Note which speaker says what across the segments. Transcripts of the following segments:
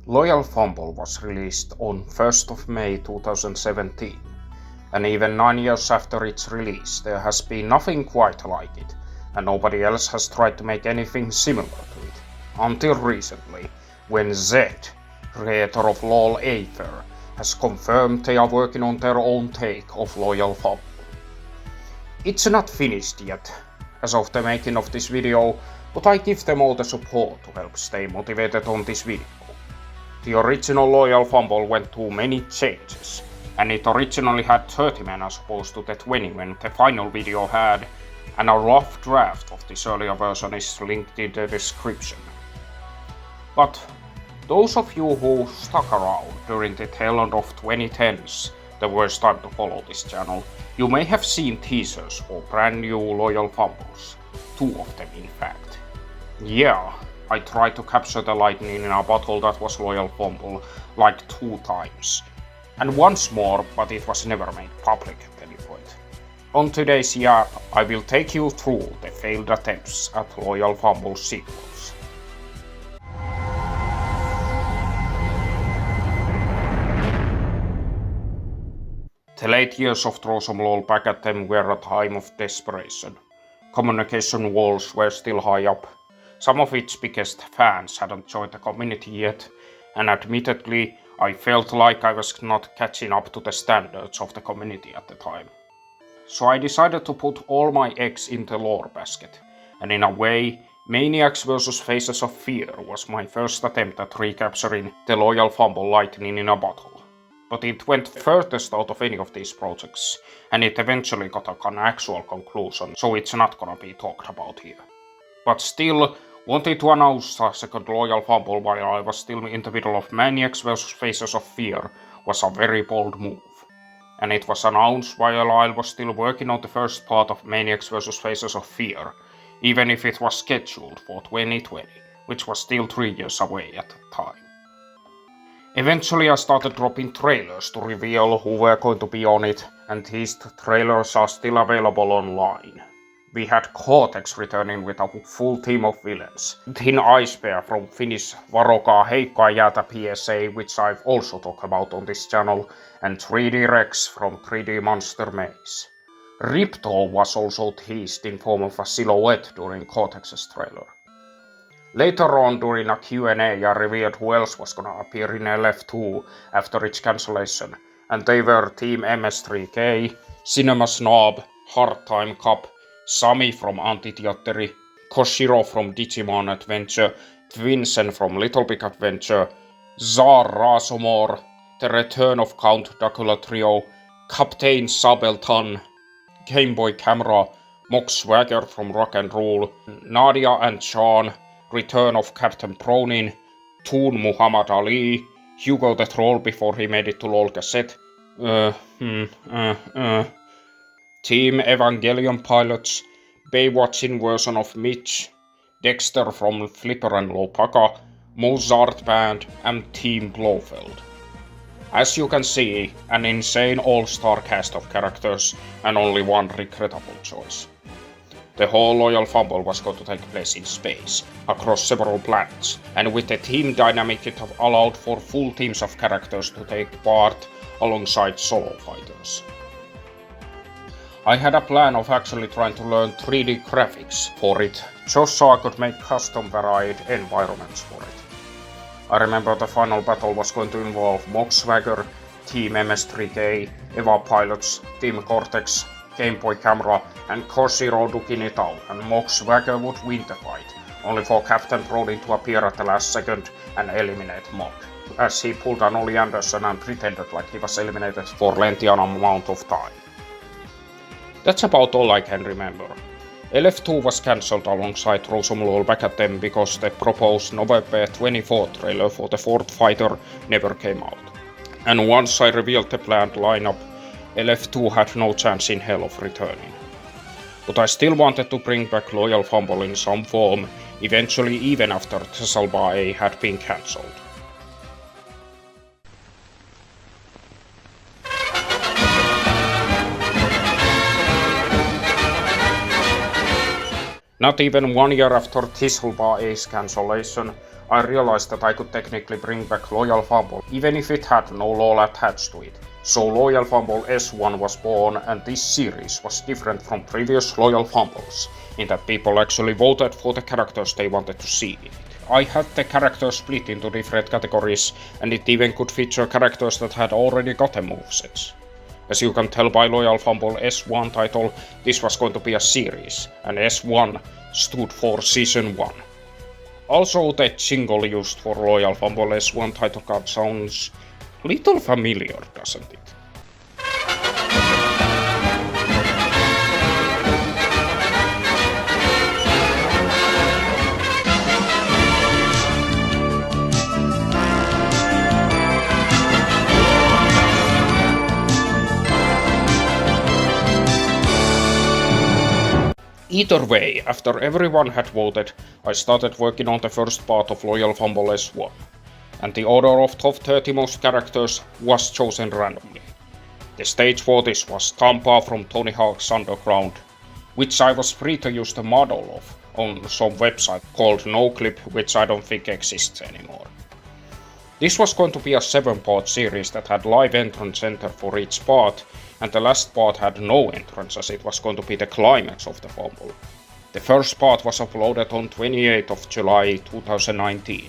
Speaker 1: Loyal Fumble was released on 1st of May 2017, and even 9 years after its release there has been nothing quite like it, and nobody else has tried to make anything similar to it, until recently, when Zed, creator of Lawl has confirmed they are working on their own take of Loyal Fumble. It's not finished yet, as of the making of this video, but I give them all the support to help stay motivated on this video. The original Loyal Fumble went through many changes, and it originally had 30 men as opposed to the 20 when the final video had, and a rough draft of this earlier version is linked in the description. But those of you who stuck around during the tail end of 2010s, the worst time to follow this channel, you may have seen teasers for brand new Loyal Fumbles, 2 of them in fact. Yeah, I tried to capture the lightning in a bottle that was Loyal Fumble like 2 times. And once more, but it was never made public at any point. On today's Yap, I will take you through the failed attempts at Loyal Fumble sequels. The late years of throw some Lawl back at them were a time of desperation. Communication walls were still high up. Some of its biggest fans hadn't joined the community yet, and admittedly, I felt like I was not catching up to the standards of the community at the time. So I decided to put all my eggs in the lore basket, and in a way, Maniacs vs Faces of Fear was my first attempt at recapturing the Loyal Fumble lightning in a bottle. But it went furthest out of any of these projects, and it eventually got an actual conclusion, so it's not gonna be talked about here. But still, wanted to announce a second Loyal Fumble while I was still in the middle of Maniacs vs Faces of Fear was a very bold move. And it was announced while I was still working on the first part of Maniacs vs Faces of Fear, even if it was scheduled for 2020, which was still 3 years away at the time. Eventually I started dropping trailers to reveal who were going to be on it, and these trailers are still available online. We had Cortex returning with a full team of villains. Thin Ice Bear from Finnish Varokaa Heikkoa Jäätä PSA, which I've also talked about on this channel, and 3D Rex from 3D Monster Maze. Ripto was also teased in form of a silhouette during Cortex's trailer. Later on during a Q&A I revealed who else was gonna appear in LF2 after its cancellation, and they were Team MS3K, Cinema Snob, Hard Time Cup, Sami from Antiteatteri, Koshiro from Digimon Adventure, Twinsen from Little Big Adventure, Tsar Rasomor, The Return of Count Dracula Trio, Captain Sabeltan, Game Boy Camera, Mox Swagger from Rock and Roll, Nadia and Sean, Return of Captain Pronin, Toon Muhammad Ali, Hugo the Troll before he made it to LOL cassette, Team Evangelion Pilots, Baywatching version of Mitch, Dexter from Flipper and Lopaka, Mozart Band, and Team Blofeld. As you can see, an insane all-star cast of characters and only one regrettable choice. The whole Loyal Fumble was going to take place in space, across several planets, and with the team dynamic it allowed for full teams of characters to take part alongside solo fighters. I had a plan of actually trying to learn 3D graphics for it, just so I could make custom varied environments for it. I remember the final battle was going to involve Mox Swagger, Team MS3K, Eva Pilots, Team Cortex, Game Boy Camera, and Koshiro duking it out, and Mox Swagger would win the fight, only for Captain Pronin to appear at the last second and eliminate Mock, as he pulled an Ollie Anderson and pretended like he was eliminated for lengthy amount of time. That's about all I can remember. LF2 was cancelled alongside Throw Some Lawl back at them because the proposed November 24 trailer for the 4th fighter never came out. And once I revealed the planned lineup, LF2 had no chance in hell of returning. But I still wanted to bring back Loyal Fumble in some form, eventually even after Tessalba A had been cancelled. Not even 1 year after Tisselba A's cancellation, I realized that I could technically bring back Loyal Fumble, even if it had no Lawl attached to it. So Loyal Fumble S1 was born, and this series was different from previous Loyal Fumbles, in that people actually voted for the characters they wanted to see in it. I had the characters split into different categories, and it even could feature characters that had already gotten movesets. As you can tell by Loyal Fumble S1 title, this was going to be a series, and S1 stood for Season 1. Also, the jingle used for Loyal Fumble S1 title card sounds little familiar, doesn't it? Either way, after everyone had voted, I started working on the first part of Loyal Fumble S1, and the order of top 30 most characters was chosen randomly. The stage for this was Tampa from Tony Hawk's Underground, which I was free to use the model of on some website called NoClip, which I don't think exists anymore. This was going to be a 7-part series that had live entrance center for each part, and the last part had no entrance as it was going to be the climax of the Fumble. The first part was uploaded on 28th of July 2019.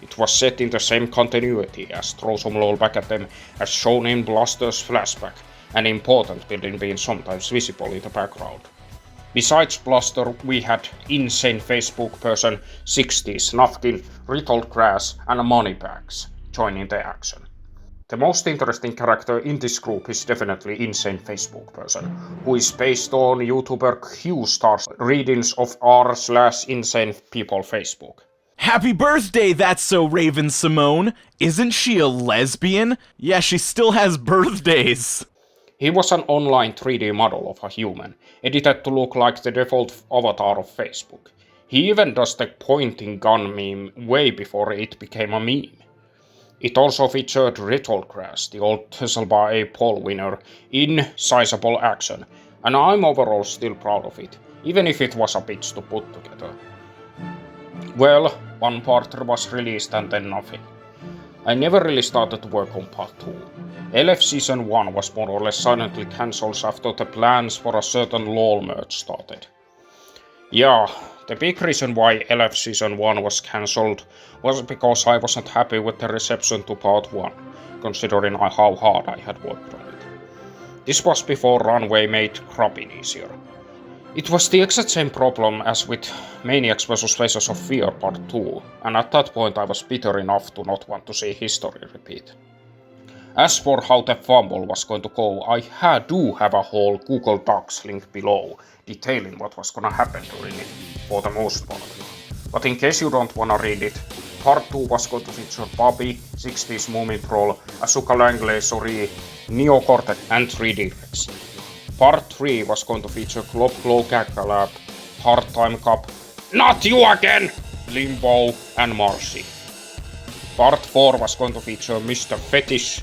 Speaker 1: It was set in the same continuity as Throw Some Lawl back at them as shown in Blaster's flashback, an important building being sometimes visible in the background. Besides Blaster, we had insane Facebook person, 60s, Nafkin, Retold Grass and Moneybags joining the action. The most interesting character in this group is definitely Insane Facebook Person, who is based on YouTuber Q-Star's readings of r/insane people Facebook.
Speaker 2: Happy birthday, that's so Raven Simone! Isn't she a lesbian? Yeah, she still has birthdays!
Speaker 1: He was an online 3D model of a human, edited to look like the default avatar of Facebook. He even does the pointing gun meme way before it became a meme. It also featured Retold Grass, the old Tesselba A poll winner, in sizable action, and I'm overall still proud of it, even if it was a bitch to put together. Well, one part was released and then nothing. I never really started to work on part 2. LF Season 1 was more or less silently cancelled after the plans for a certain Lawl merge started. Yeah, the big reason why LF Season 1 was cancelled was because I wasn't happy with the reception to part 1, considering how hard I had worked on it. This was before Runway made crapping easier. It was the exact same problem as with Maniacs vs Faces of Fear Part 2, and at that point I was bitter enough to not want to see history repeat. As for how the Fumble was going to go, I do have a whole Google Docs link below, detailing what was gonna happen during it, for the most part. But in case you don't wanna read it, Part 2 was going to feature Bobby, 60s Moomin Troll, Asuka Langley, Sori, Neo Cortex, and 3D Rex. Part 3 was going to feature Glob Glow Gagalab, Hard Time Cup, Not You Again, Limbo, and Marcy. Part 4 was going to feature Mr. Fetish,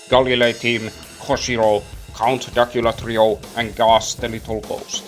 Speaker 1: Galilei Team, Koshiro, Count Dracula Trio, and Gas the Little Ghost.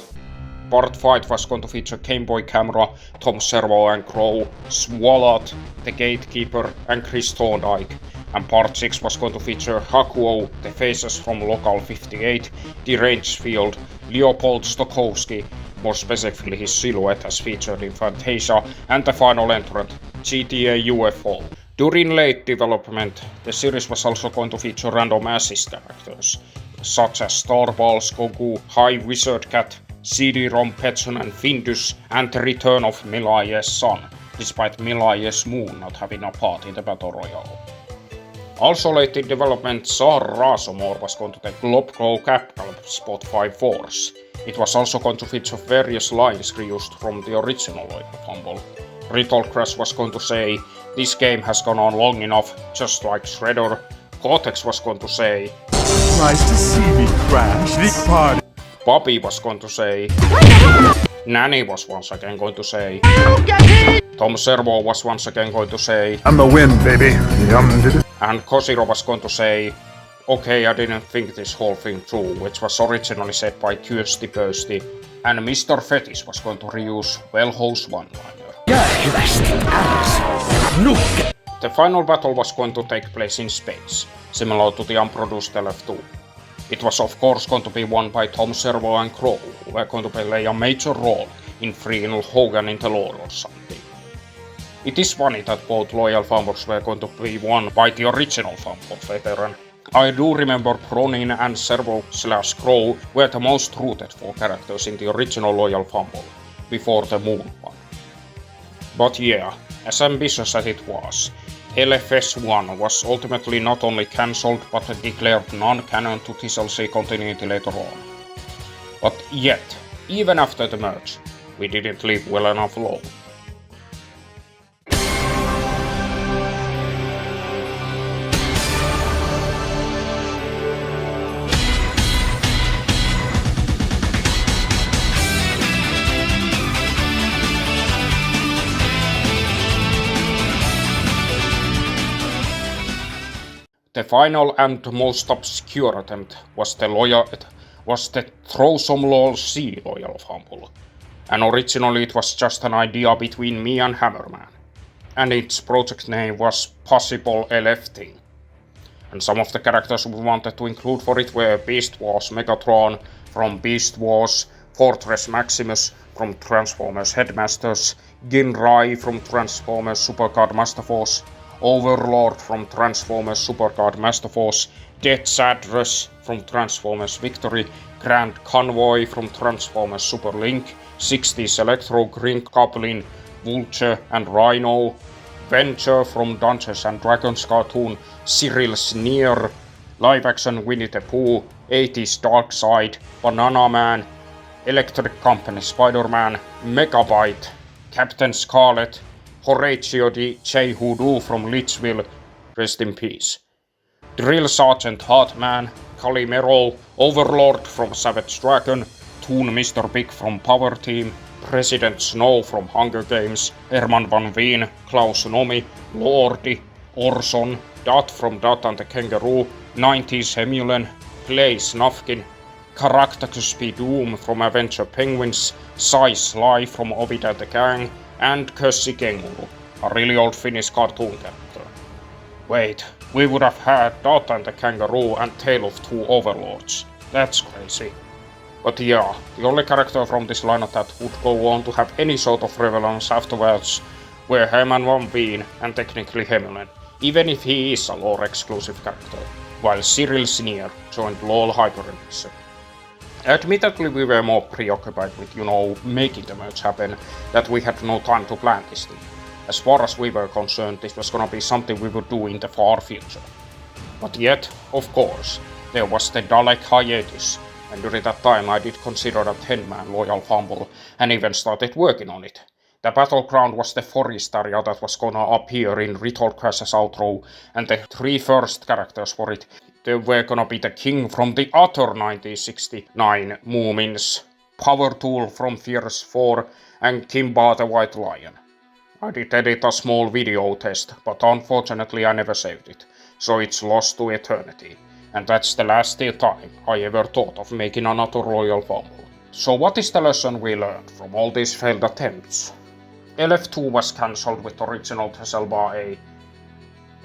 Speaker 1: Part 5 was going to feature Game Boy Camera, Tom Servo and Crow, Swallowed, The Gatekeeper, and Chris Thorndike. And Part 6 was going to feature Hakuo, the faces from Local 58, Deranged Field, Leopold Stokowski, more specifically his silhouette as featured in Fantasia, and the final entrant, GTA UFO. During late development, the series was also going to feature random assist characters, such as Starballs, Goku, High Wizard Cat, CD-ROM Petson and Findus, and the return of Milai's son, despite Milai's moon not having a part in the Battle Royale. Also late in development, Sar Rasomor was going to take Glob Glow Capital Spot 5 Force. It was also going to feature various lines reused from the original Loyal Fumble. Retold Crash was going to say, "This game has gone on long enough, just like Shredder." Cortex was going to say,
Speaker 2: Nice to see me, Crash. Big party.
Speaker 1: Bobby was going to say, Nanny was once again going to say, Tom Servo was once again going to say,
Speaker 3: I'm the wind, baby.
Speaker 1: And Koshiro was going to say, "Okay, I didn't think this whole thing through," which was originally said by Kirsty Bursty. And Mr. Fetish was going to reuse Wellho's one-liner.
Speaker 4: You're dressed in Alice.
Speaker 2: Nuke!
Speaker 1: The final battle was going to take place in space, similar to the unproduced LF2. It was of course going to be won by Tom Servo and Crow, who were going to play a major role in freeing Hogan in the Lawl or something. It is funny that both Loyal Fumbles were going to be won by the original Fumble veteran. I do remember Pronin and Servo/Crow were the most rooted for characters in the original Loyal Fumble, before the Moon one. But yeah, as ambitious as it was, LFS1 was ultimately not only cancelled but declared non-canon to TLC continuity later on. But yet, even after the merge, we didn't leave well enough alone. The final and most obscure attempt was the Throw Some Lawl C Loyal Fumble, and originally it was just an idea between me and Hammerman, and its project name was Possible LFT. And some of the characters we wanted to include for it were Beast Wars Megatron from Beast Wars, Fortress Maximus from Transformers Headmasters, Mirai from Transformers Supercard Master Force, Overlord from Transformers Supercard Master Force, Death's Address from Transformers Victory, Grand Convoy from Transformers Super Link, 60s Electro, Green Goblin, Vulture and Rhino, Venture from Dungeons and Dragons cartoon, Cyril Sneer, live-action Winnie the Pooh, 80s Darkseid, Banana Man, Electric Company Spider-Man, Megabyte, Captain Scarlet, Horatio J. Hoodoo from Litchville, rest in peace, Drill Sergeant Heartman, Calimero, Overlord from Savage Dragon, Toon Mr. Big from Power Team, President Snow from Hunger Games, Herman Van Veen, Klaus Nomi, Lordi, Orson, Dot from Dot and the Kangaroo, 90s Hemulen, Clay Snufkin, Caractacus P. Doom from Avenger Penguins, Sai Sly from Ovid and the Gang, and Kössi Kenguru, a really old Finnish cartoon character. Wait, we would have had Dot and the Kangaroo and Tale of Two Overlords. That's crazy. But yeah, the only character from this lineup that would go on to have any sort of relevance afterwards were Herman Van Veen and technically Hemulen, even if he is a lore-exclusive character, while Cyril Sneer joined LOL Hyperrealism. Admittedly, we were more preoccupied with, making the merge happen, that we had no time to plan this thing. As far as we were concerned, this was gonna be something we would do in the far future. But yet, of course, there was the Dalek hiatus, and during that time I did consider a 10-man Loyal Fumble, and even started working on it. The battleground was the forest area that was gonna appear in Retold Crash's outro, and the 3 first characters for it, they were gonna be the King from the other 1969 Moomins, Power Tool from Fierce 4, and Kimba the White Lion. I did edit a small video test, but unfortunately I never saved it, so it's lost to eternity. And that's the last time I ever thought of making another Loyal Fumble. So what is the lesson we learned from all these failed attempts? LF2 was cancelled with original Tesselbar A.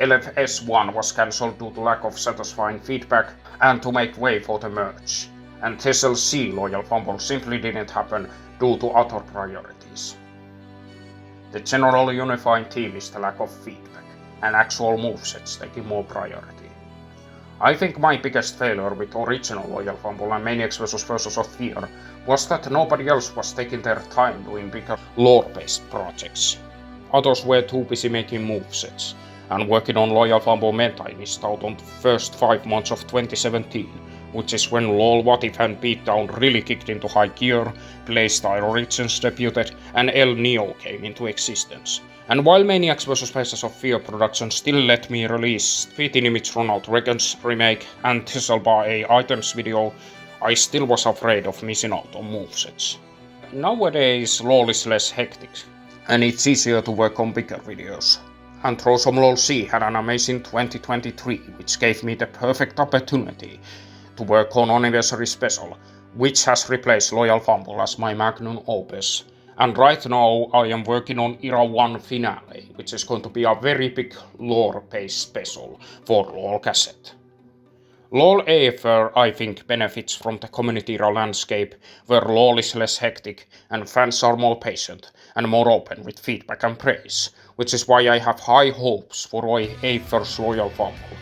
Speaker 1: LFS1 was cancelled due to lack of satisfying feedback and to make way for the merge. And TLC Loyal Fumble simply didn't happen due to other priorities. The general unifying theme is the lack of feedback, and actual movesets taking more priority. I think my biggest failure with original Loyal Fumble and Maniacs vs. Versus of Fear was that nobody else was taking their time doing bigger lore-based projects. Others were too busy making movesets, and working on Loyal Fumble meta I missed out on the first 5 months of 2017, which is when LOL What If and Beatdown really kicked into high gear, Playstyle Origins debuted, and El Neo came into existence. And while Maniacs vs. Faces of Fear production still let me release 15 image Ronald Reagan's remake and Tesselbar A items video, I still was afraid of missing out on movesets. Nowadays LOL is less hectic, and it's easier to work on bigger videos. And Throw Some Lawl C had an amazing 2023, which gave me the perfect opportunity to work on Anniversary Special, which has replaced Loyal Fumble as my magnum opus, And right now I am working on Era 1 finale, which is going to be a very big lore-based special for LOL cassette. LOL AFR, I think, benefits from the community era landscape where LOL is less hectic and fans are more patient and more open with feedback and praise, which is why I have high hopes for AFR's Loyal Fumble.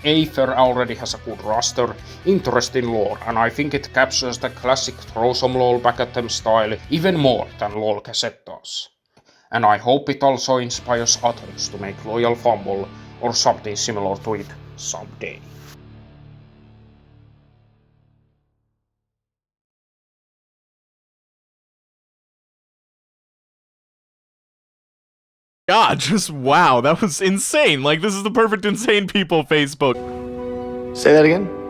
Speaker 1: AFR already has a good roster, interesting lore, and I think it captures the classic throw some LOL back at them style even more than LOL cassette does. And I hope it also inspires others to make Loyal Fumble or something similar to it someday.
Speaker 2: God, just wow, that was insane. Like, this is the perfect insane people Facebook.
Speaker 3: Say that again?